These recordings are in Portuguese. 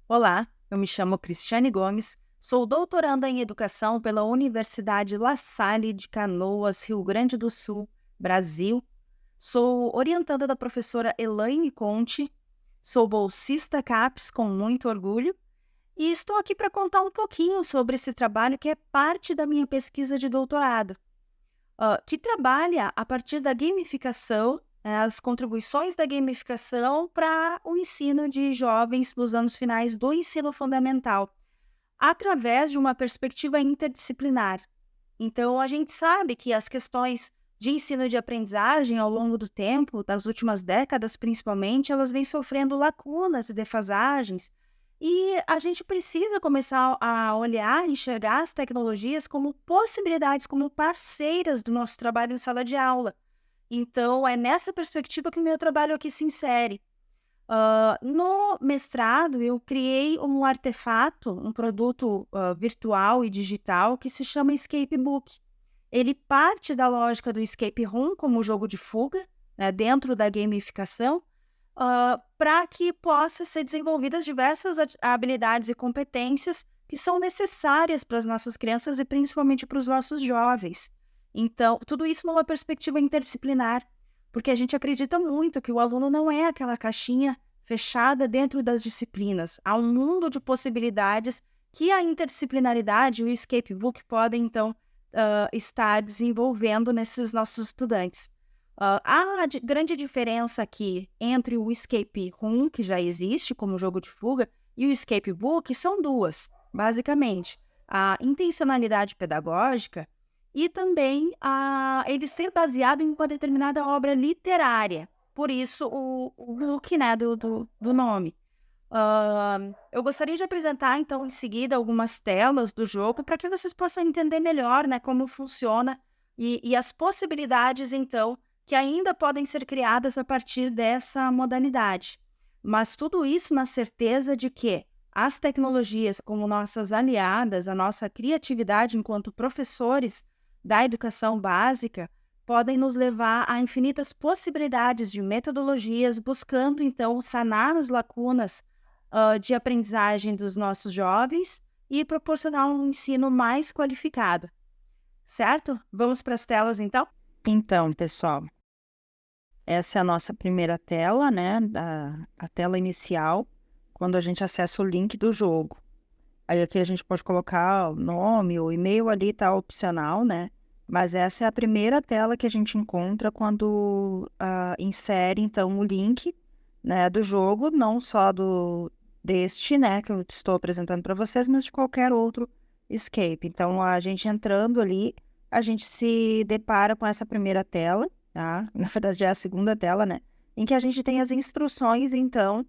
Olá, eu me chamo Cristiane Gomes, sou doutoranda em Educação pela Universidade La Salle de Canoas, Rio Grande do Sul, Brasil. Sou orientanda da professora Elaine Conte, sou bolsista CAPES com muito orgulho e estou aqui para contar um pouquinho sobre esse trabalho que é parte da minha pesquisa de doutorado, que trabalha a partir da gamificação, as contribuições da gamificação para o ensino de jovens nos anos finais do ensino fundamental, através de uma perspectiva interdisciplinar. Então, a gente sabe que as questões de ensino e de aprendizagem ao longo do tempo, das últimas décadas principalmente, elas vêm sofrendo lacunas e defasagens, e a gente precisa começar a olhar e enxergar as tecnologias como possibilidades, como parceiras do nosso trabalho em sala de aula. Então, é nessa perspectiva que o meu trabalho aqui se insere. No mestrado, eu criei um artefato, um produto virtual e digital que se chama Escape Book. Ele parte da lógica do escape room como jogo de fuga, né, dentro da gamificação, para que possa ser desenvolvidas diversas habilidades e competências que são necessárias para as nossas crianças e principalmente para os nossos jovens. Então, tudo isso numa perspectiva interdisciplinar, porque a gente acredita muito que o aluno não é aquela caixinha fechada dentro das disciplinas. Há um mundo de possibilidades que a interdisciplinaridade e o escape book podem, então, estar desenvolvendo nesses nossos estudantes. A grande diferença aqui entre o escape room, que já existe como jogo de fuga, e o escape book são duas, basicamente. A intencionalidade pedagógica e também ele ser baseado em uma determinada obra literária. Por isso, o book, né, do nome. Eu gostaria de apresentar, então, em seguida, algumas telas do jogo para que vocês possam entender melhor, né, como funciona e as possibilidades, então, que ainda podem ser criadas a partir dessa modalidade. Mas tudo isso na certeza de que as tecnologias, como nossas aliadas, a nossa criatividade enquanto professores da educação básica, podem nos levar a infinitas possibilidades de metodologias, buscando, então, sanar as lacunas de aprendizagem dos nossos jovens e proporcionar um ensino mais qualificado, certo? Vamos para as telas, então? Então, pessoal, essa é a nossa primeira tela, né? A tela inicial, quando a gente acessa o link do jogo. Aí aqui a gente pode colocar o nome, o e-mail ali tá opcional, né? Mas essa é a primeira tela que a gente encontra quando insere, então, o link, né, do jogo, não só deste, né, que eu estou apresentando para vocês, mas de qualquer outro escape. Então, a gente entrando ali, a gente se depara com essa primeira tela, tá? Na verdade, é a segunda tela, né? Em que a gente tem as instruções, então,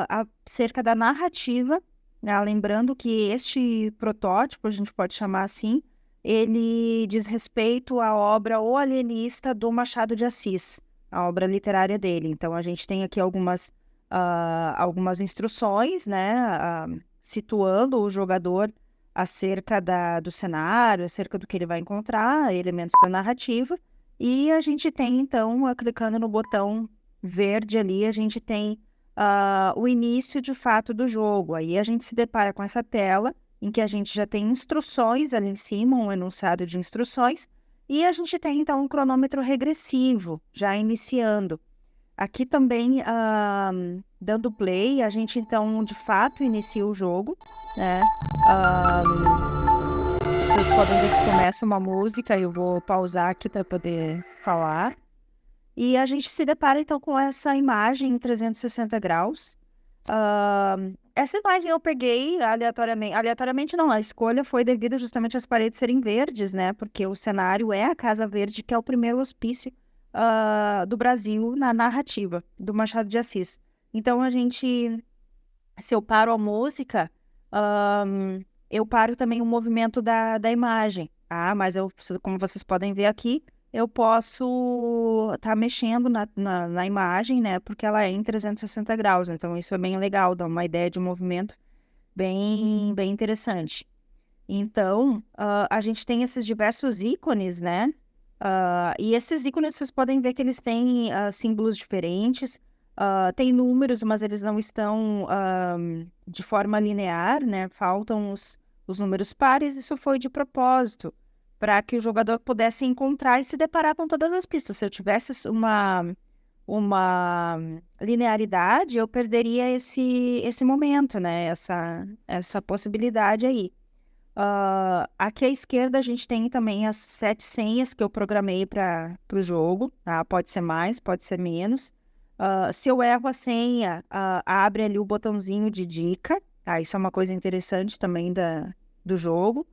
acerca da narrativa, né? Lembrando que este protótipo, a gente pode chamar assim, ele diz respeito à obra O Alienista do Machado de Assis, a obra literária dele. Então, a gente tem aqui algumas instruções, né, situando o jogador acerca do cenário, acerca do que ele vai encontrar, elementos da narrativa, e a gente tem, então, clicando no botão verde ali, a gente tem o início, de fato, do jogo. Aí a gente se depara com essa tela, em que a gente já tem instruções ali em cima, um enunciado de instruções, e a gente tem, então, um cronômetro regressivo, já iniciando. Aqui também, dando play, a gente, então, de fato, inicia o jogo, né? Vocês podem ver que começa uma música, eu vou pausar aqui para poder falar. E a gente se depara, então, com essa imagem em 360 graus. Essa imagem eu peguei aleatoriamente. Aleatoriamente não, a escolha foi devido justamente às paredes serem verdes, né? Porque o cenário é a Casa Verde, que é o primeiro hospício do Brasil na narrativa do Machado de Assis. Então, se eu paro a música, eu paro também o movimento da imagem. Mas como vocês podem ver aqui, eu posso estar mexendo na imagem, né? Porque ela é em 360 graus. Então, isso é bem legal, dá uma ideia de movimento bem interessante. Então, a gente tem esses diversos ícones, né? E esses ícones, vocês podem ver que eles têm símbolos diferentes. Tem números, mas eles não estão de forma linear, né? Faltam os números pares. Isso foi de propósito, para que o jogador pudesse encontrar e se deparar com todas as pistas. Se eu tivesse uma linearidade, eu perderia esse momento, né? Essa possibilidade aí. Aqui à esquerda a gente tem também as 7 senhas que eu programei para o jogo, tá? Pode ser mais, pode ser menos. Se eu erro a senha, abre ali o botãozinho de dica, tá? Isso é uma coisa interessante também do jogo.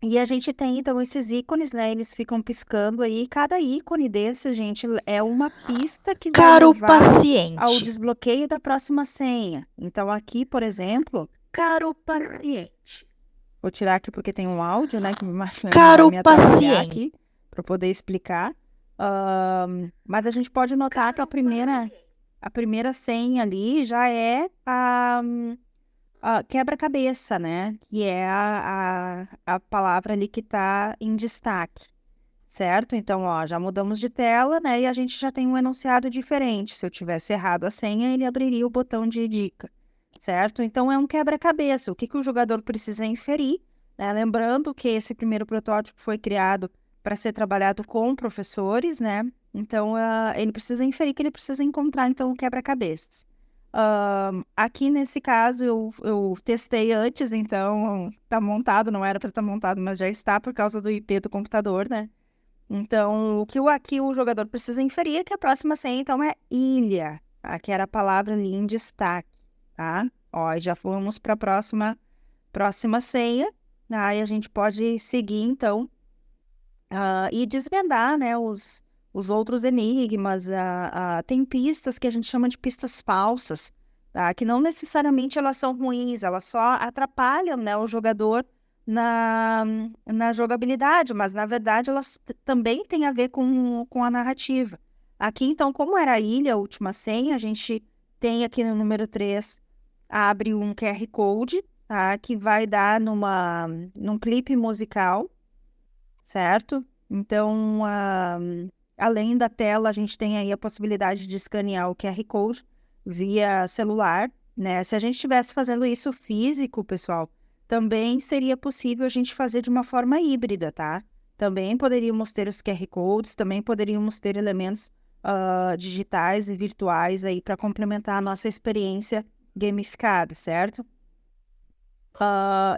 E a gente tem, então, esses ícones, né? Eles ficam piscando aí. Cada ícone desse, gente, é uma pista que vai Caro levar ao paciente, desbloqueio da próxima senha. Então, aqui, por exemplo, caro paciente, vou tirar aqui porque tem um áudio, né? Que vai caro me atrapalhar paciente, aqui para poder explicar. Mas a gente pode notar que a primeira senha ali já é a quebra-cabeça, né? Que é a palavra ali que está em destaque, certo? Então, ó, já mudamos de tela, né? E a gente já tem um enunciado diferente. Se eu tivesse errado a senha, ele abriria o botão de dica, certo? Então, é um quebra-cabeça. O que o jogador precisa inferir, né? Lembrando que esse primeiro protótipo foi criado para ser trabalhado com professores, né? Então, ele precisa inferir que ele precisa encontrar, então, o quebra-cabeças. Aqui nesse caso eu testei antes, então tá montado, não era para estar montado, mas já está por causa do IP do computador, né? Então, aqui o jogador precisa inferir é que a próxima senha, então, é ilha. Aqui era a palavra ali em destaque, tá? Ó, e já fomos para a próxima senha. Aí a gente pode seguir, então, e desvendar, né, os outros enigmas. Tem pistas que a gente chama de pistas falsas, tá? Que não necessariamente elas são ruins, elas só atrapalham, né, o jogador na jogabilidade, mas na verdade elas também têm a ver com a narrativa. Aqui, então, como era a ilha, a última senha, a gente tem aqui no número 3, abre um QR Code, tá? Que vai dar num clipe musical, certo? Então, além da tela, a gente tem aí a possibilidade de escanear o QR Code via celular, né? Se a gente estivesse fazendo isso físico, pessoal, também seria possível a gente fazer de uma forma híbrida, tá? Também poderíamos ter os QR Codes, também poderíamos ter elementos digitais e virtuais aí para complementar a nossa experiência gamificada, certo?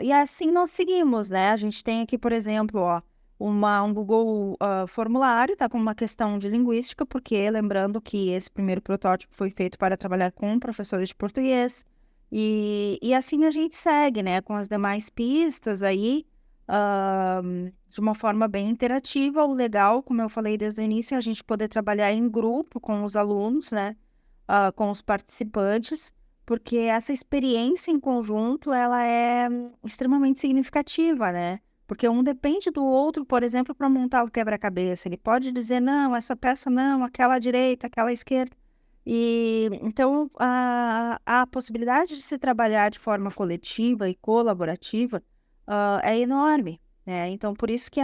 E assim nós seguimos, né? A gente tem aqui, por exemplo, ó, um Google formulário, tá com uma questão de linguística, porque lembrando que esse primeiro protótipo foi feito para trabalhar com professores de português, e assim a gente segue, né? Com as demais pistas aí, de uma forma bem interativa. O legal, como eu falei desde o início, é a gente poder trabalhar em grupo com os alunos, né? Com os participantes, porque essa experiência em conjunto, ela é extremamente significativa, né? Porque um depende do outro, por exemplo, para montar o quebra-cabeça. Ele pode dizer, não, essa peça não, aquela à direita, aquela à esquerda. E então a possibilidade de se trabalhar de forma coletiva e colaborativa é enorme, né? Então, por isso que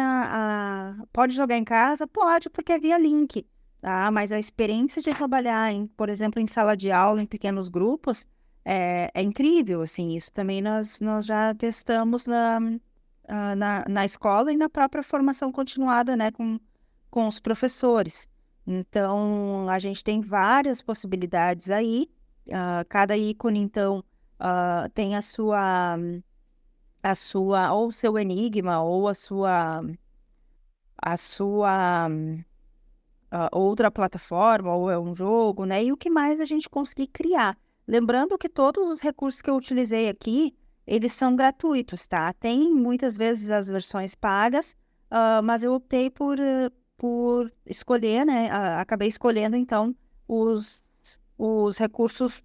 pode jogar em casa? Pode, porque é via link, tá? Mas a experiência de trabalhar, por exemplo, em sala de aula, em pequenos grupos, é incrível, assim. Isso também nós já testamos na escola e na própria formação continuada, né, com os professores. Então, a gente tem várias possibilidades aí. Cada ícone, então, tem ou o seu enigma, ou a sua outra plataforma, ou é um jogo, né? E o que mais a gente conseguir criar. Lembrando que todos os recursos que eu utilizei aqui, eles são gratuitos, tá? Tem muitas vezes as versões pagas, mas eu optei por escolher, né? Acabei escolhendo, então, os recursos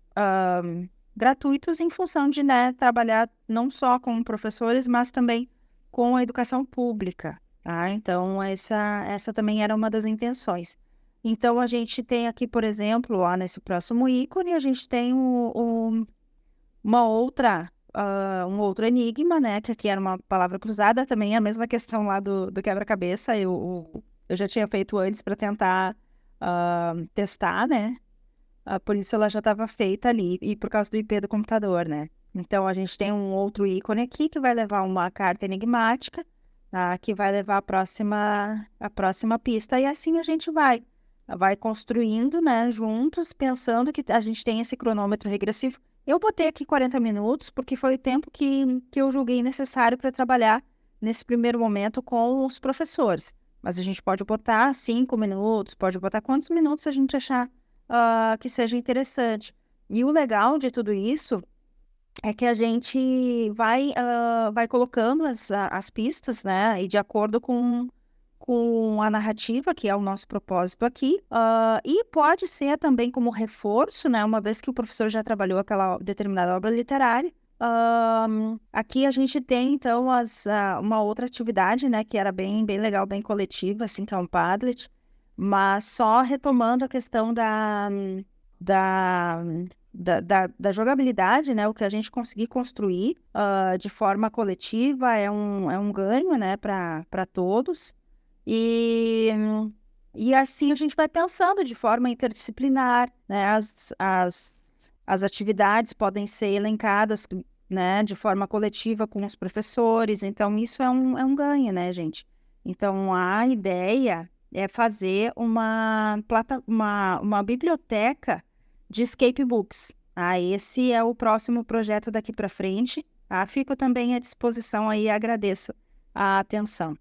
gratuitos em função de, né, trabalhar não só com professores, mas também com a educação pública, tá? Então, essa também era uma das intenções. Então, a gente tem aqui, por exemplo, ó, nesse próximo ícone, a gente tem um outro enigma, né? Que aqui era uma palavra cruzada, também é a mesma questão lá do quebra-cabeça. Eu já tinha feito antes para tentar testar, né? Por isso ela já estava feita ali, e por causa do IP do computador, né? Então, a gente tem um outro ícone aqui que vai levar uma carta enigmática, tá? Que vai levar a próxima pista, e assim a gente vai construindo, né, juntos, pensando que a gente tem esse cronômetro regressivo. Eu botei aqui 40 minutos, porque foi o tempo que eu julguei necessário para trabalhar nesse primeiro momento com os professores. Mas a gente pode botar 5 minutos, pode botar quantos minutos a gente achar que seja interessante. E o legal de tudo isso é que a gente vai colocando as pistas, né? E de acordo com a narrativa, que é o nosso propósito aqui, e pode ser também como reforço, né? Uma vez que o professor já trabalhou aquela determinada obra literária. Aqui a gente tem, então, uma outra atividade, né? Que era bem legal, bem coletiva, assim, que é um Padlet. Mas só retomando a questão da, da jogabilidade, né? O que a gente conseguir construir de forma coletiva é um ganho, né? Para todos. E, e assim a gente vai pensando de forma interdisciplinar, né? As atividades podem ser elencadas, né? De forma coletiva com os professores. Então, isso é um ganho, né, gente? Então, a ideia é fazer uma biblioteca de escape books. Esse é o próximo projeto daqui para frente. Fico também à disposição aí e agradeço a atenção.